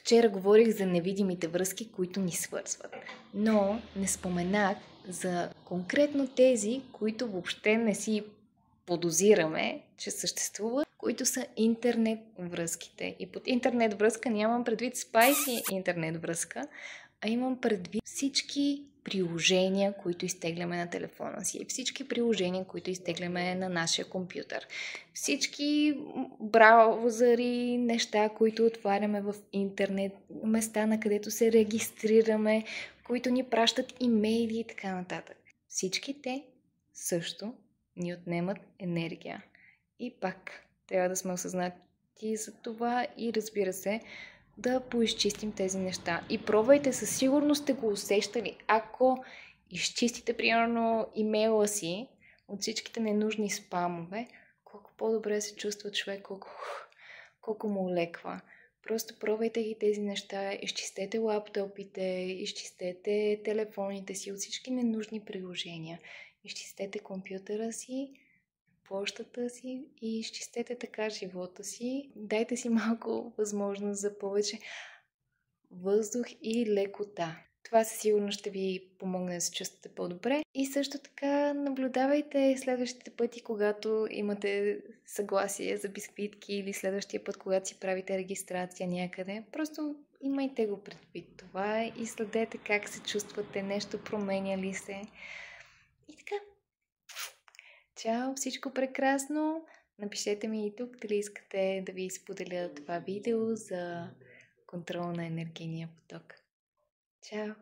Вчера говорих за невидимите връзки, които ни свързват, но не споменах за конкретно тези, които въобще не си подозираме, че съществуват, които са интернет връзките. И под интернет връзка нямам предвид спайси интернет връзка, а имам предвид всички приложения, които изтегляме на телефона си, всички приложения, които изтегляме на нашия компютър, всички браузъри, неща, които отваряме в интернет, места, на където се регистрираме, които ни пращат имейли и така нататък. Всички те също ни отнемат енергия. И пак трябва да сме осъзнати за това и, разбира се, да поизчистим тези неща. И пробвайте, със сигурност сте го усещали. Ако изчистите, примерно, имейла си от всичките ненужни спамове, колко по-добре се чувства човек, колко му олеква. Просто пробвайте ги тези неща, изчистете лаптопите, изчистете телефоните си от всички ненужни приложения, изчистете компютъра си, почтата си и изчистете така живота си. Дайте си малко възможност за повече въздух и лекота. Това със сигурност ще ви помогне да се чувствате по-добре. И също така наблюдавайте следващите пъти, когато имате съгласие за бисквитки, или следващия път, когато си правите регистрация някъде. Просто имайте го предвид това и следете как се чувствате, нещо променя ли се. И така. Чао, всичко прекрасно! Напишете ми и тук дали искате да ви споделя това видео за контрол на енергийния поток. Чао!